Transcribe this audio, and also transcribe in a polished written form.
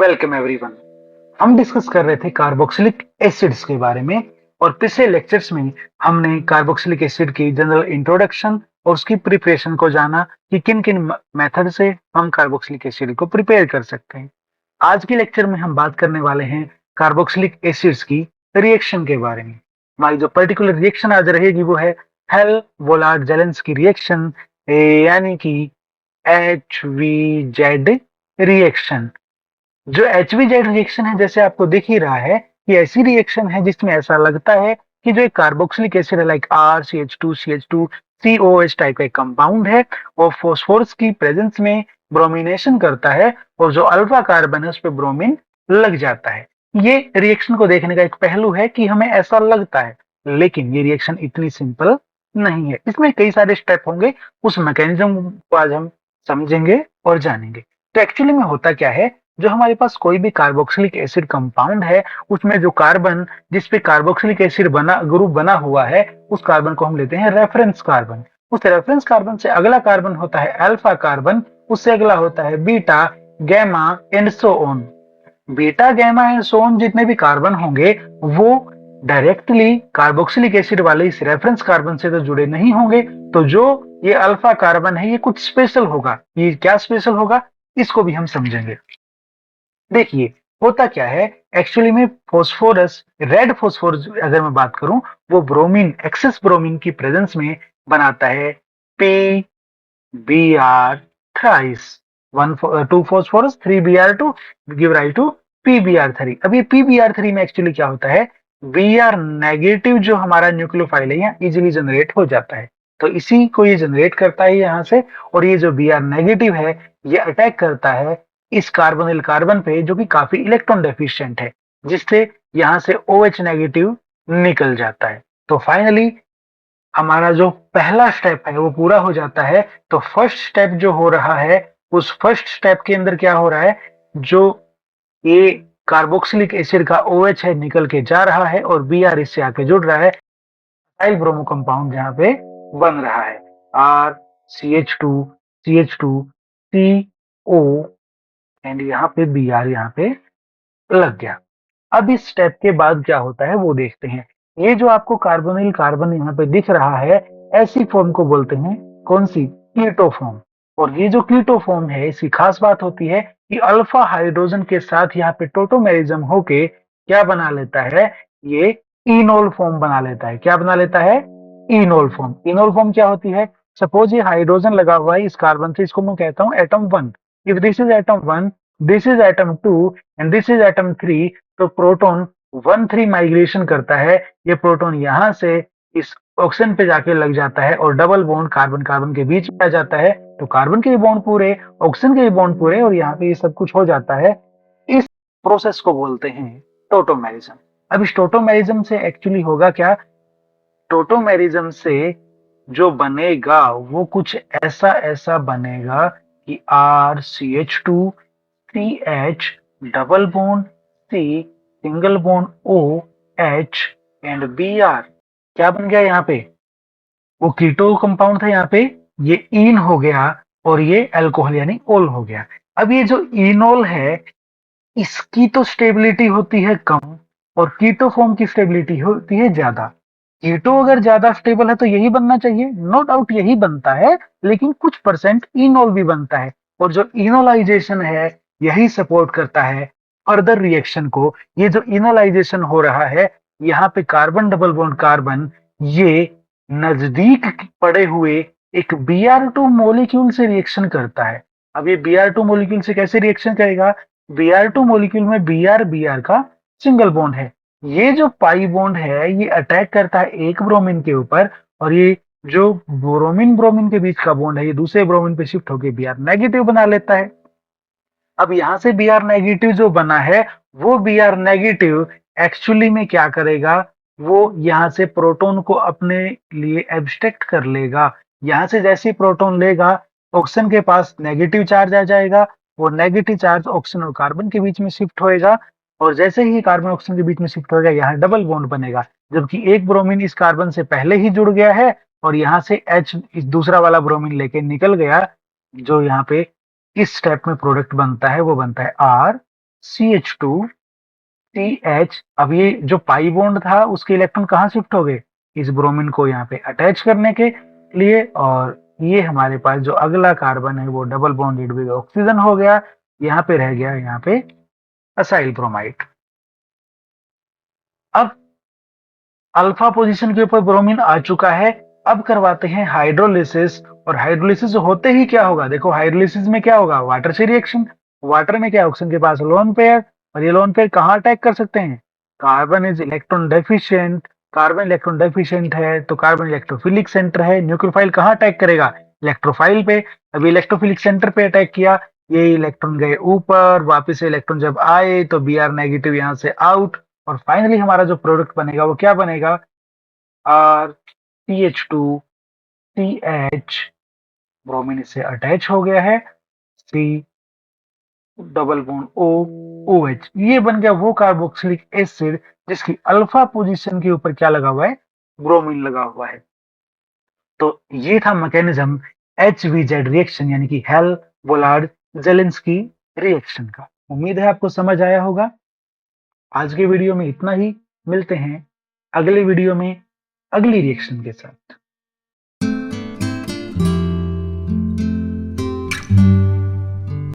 Welcome everyone. हम discuss कर रहे थे कार्बोक्सिलिक एसिड्स के बारे में और पिछले लेक्चर्स में हमने कार्बोक्सिलिक एसिड की जनरल इंट्रोडक्शन और उसकी प्रिपरेशन को जाना कि किन किन मेथड से हम कार्बोक्सिलिक एसिड को प्रिपेयर कर सकते हैं। आज के लेक्चर में हम बात करने वाले हैं कार्बोक्सिलिक एसिड्स की रिएक्शन के बारे में। हमारी जो पर्टिकुलर रिएक्शन आज रहेगी वो है हेल वोलार्ड जेलेंस की रिएक्शन, यानी कि HVZ रिएक्शन। जो HVZ रिएक्शन है, जैसे आपको दिख ही रहा है, ये ऐसी रिएक्शन है जिसमें ऐसा लगता है कि जो एक कार्बोक्सिलिक एसिड है लाइक RCH2CH2 COH टाइप का एक कंपाउंड है, वो फॉस्फोरस की प्रेजेंस में ब्रोमिनेशन करता है और जो अल्फा कार्बन है उस पर ब्रोमीन लग जाता है। ये रिएक्शन को देखने का एक पहलू है कि हमें ऐसा लगता है, लेकिन ये रिएक्शन इतनी सिंपल नहीं है। इसमें कई सारे स्टेप होंगे, उस मैकेनिज्म को आज हम समझेंगे और जानेंगे। तो एक्चुअली में होता क्या है, जो हमारे पास कोई भी कार्बोक्सिलिक एसिड कंपाउंड है, उसमें जो कार्बन जिस पे कार्बोक्सिलिक एसिड बना ग्रुप बना हुआ है, उस कार्बन को हम लेते हैं रेफरेंस कार्बन। उस रेफरेंस कार्बन से अगला कार्बन होता है अल्फा कार्बन, उससे अगला होता है beta, gamma and so on. Beta, gamma and so on जितने भी कार्बन होंगे वो डायरेक्टली कार्बोक्सिलिक एसिड वाले इस रेफरेंस कार्बन से तो जुड़े नहीं होंगे। तो जो ये अल्फा कार्बन है, ये कुछ स्पेशल होगा। ये क्या स्पेशल होगा, इसको भी हम समझेंगे। देखिए, होता क्या है, एक्चुअली में फॉस्फोरस, रेड फॉस्फोरस अगर मैं बात करूं, वो ब्रोमीन, एक्सेस ब्रोमीन की प्रेजेंस में बनाता है P B R thrice. 2 phosphorus 3 Br2 give rise to PBr3। अब ये PBr3 में एक्चुअली क्या होता है, Br नेगेटिव जो हमारा न्यूक्लियोफाइल है यहाँ इजिली जनरेट हो जाता है। तो इसी को ये जनरेट करता है यहाँ से, और ये जो Br नेगेटिव है ये अटैक करता है इस कार्बोनिल कार्बन पे, जो कि काफी इलेक्ट्रॉन डेफिशिएंट है, जिससे यहाँ से OH नेगेटिव निकल जाता है। तो फाइनली हमारा जो पहला स्टेप है वो पूरा हो जाता है। तो फर्स्ट स्टेप जो हो रहा है, उस फर्स्ट स्टेप के अंदर क्या हो रहा है, जो ये कार्बोक्सिलिक एसिड का OH है निकल के जा रहा है और Br इससे आके जुड़ रहा है, साइल ब्रोमो कंपाउंड जहाँ पे बन रहा है RCH2CH2CO एंड यहाँ पे Br यहाँ पे लग गया। अब इस स्टेप के बाद क्या होता है वो देखते हैं। ये जो आपको कार्बोनिल कार्बन यहाँ पे दिख रहा है, ऐसी फॉर्म को बोलते हैं कौन सी, कीटो फॉर्म। और ये जो कीटो फॉर्म है, इसकी खास बात होती है कि अल्फा हाइड्रोजन के साथ यहाँ पे टोटोमेरिज्म होके क्या बना लेता है, ये इनोल फॉर्म बना लेता है। क्या बना लेता है, इनोल फॉर्म। इनोल फॉर्म क्या होती है, सपोज ये हाइड्रोजन लगा हुआ है इस कार्बन से, इसको मैं कहता हूँ atom 1। If this is atom 1, this is atom 2 and this is atom 3, तो प्रोटॉन 1,3 माइग्रेशन करता है। ये प्रोटॉन यहाँ से इस ऑक्सीजन पे जाके लग जाता है और डबल बॉन्ड कार्बन कार्बन के बीच में आ जाता है। तो कार्बन के भी बॉन्ड पूरे, ऑक्सीजन के भी बॉन्ड पूरे, और यहाँ पे ये सब कुछ हो जाता है। इस प्रोसेस को बोलते हैं टोटोमेरिज्म। अब इस टोटोमेरिज्म से एक्चुअली होगा क्या, टोटोमेरिज्म से जो बनेगा वो कुछ ऐसा ऐसा बनेगा कि RCH2CH double bond C single bond OH and Br क्या बन गया यहाँ पे, वो कीटो कंपाउंड था यहाँ पे, ये इन हो गया और ये अल्कोहल यानी ओल हो गया। अब ये जो इनोल है, इसकी तो स्टेबिलिटी होती है कम और कीटो फॉर्म की स्टेबिलिटी होती है ज्यादा। कीटो अगर ज्यादा स्टेबल है तो यही बनना चाहिए, नो डाउट यही बनता है, लेकिन कुछ परसेंट इनोल भी बनता है। और जो इनोलाइजेशन है यही सपोर्ट करता है फर्दर रिएक्शन को। ये जो इनोलाइजेशन हो रहा है, यहाँ पे कार्बन डबल बॉन्ड कार्बन ये नजदीक पड़े हुए एक Br2 मॉलिक्यूल से रिएक्शन करता है। अब ये Br2 मॉलिक्यूल से कैसे रिएक्शन करेगा, Br2 मॉलिक्यूल में Br का सिंगल बॉन्ड है, ये जो पाई बॉन्ड है ये अटैक करता है एक ब्रोमीन के ऊपर, और ये जो ब्रोमीन ब्रोमीन के बीच का बॉन्ड है ये दूसरे ब्रोमीन पे शिफ्ट होकर Br नेगेटिव बना लेता है। अब यहां से Br नेगेटिव जो बना है, वो Br नेगेटिव एक्चुअली में क्या करेगा, वो यहाँ से प्रोटॉन को अपने लिए एब्स्ट्रैक्ट कर लेगा। यहाँ से जैसे ही प्रोटॉन लेगा, ऑक्सीजन के पास नेगेटिव चार्ज आ जाएगा, वो नेगेटिव चार्ज ऑक्सीजन और कार्बन के बीच में शिफ्ट होएगा, और जैसे ही कार्बन ऑक्सीजन के बीच में शिफ्ट होएगा यहाँ डबल बॉन्ड बनेगा, जबकि एक ब्रोमीन इस कार्बन से पहले ही जुड़ गया है और यहाँ से H इस दूसरा वाला ब्रोमीन लेके निकल गया। जो यहाँ पे इस स्टेप में प्रोडक्ट बनता है वो बनता है CH2 CH, अब ये जो पाई बॉन्ड था उसके इलेक्ट्रॉन कहाँ शिफ्ट हो गए, इस ब्रोमीन को यहाँ पे अटैच करने के लिए, और ये हमारे पास जो अगला कार्बन है वो डबल बॉन्डेड विद ऑक्सीजन हो गया, यहाँ पे रह गया यहाँ पे असाइल ब्रोमाइड। अब अल्फा पोजीशन के ऊपर ब्रोमीन आ चुका है, अब करवाते हैं हाइड्रोलिसिस। और हाइड्रोलिसिस होते ही क्या होगा, देखो हाइड्रोलिसिस में क्या होगा, वाटर से रिएक्शन, वाटर में क्या ऑक्सीजन के पास लोन पेयर, और ये लोन पेयर कहाँ अटैक कर सकते हैं, carbon is electron deficient, carbon electron deficient है तो कार्बन इलेक्ट्रोफिलिक सेंटर है, न्यूक्लियोफाइल कहाँ अटैक करेगा, इलेक्ट्रोफाइल पे। अभी इलेक्ट्रोफिलिक सेंटर पे अटैक किया, ये इलेक्ट्रॉन गए ऊपर, वापस से इलेक्ट्रॉन जब आए तो Br नेगेटिव यहाँ से आउट, और फाइनली हमारा जो प्रोडक्ट बनेगा वो क्या बनेगा, आर CH2CH, ब्रोमीन से अटैच हो गया है, सी डबल बॉन्ड OH, ये बन गया वो कार्बोक्सिलिक एसिड जिसकी अल्फा पोजीशन के ऊपर क्या लगा हुआ है, ब्रोमीन लगा हुआ है। तो ये था मैकेनिज्म HVZ रिएक्शन यानी कि हेल बोलार्ड जेलेंस्की रिएक्शन का। उम्मीद है आपको समझ आया होगा। आज के वीडियो में इतना ही, मिलते हैं अगले वीडियो में अगली रिएक्शन के साथ।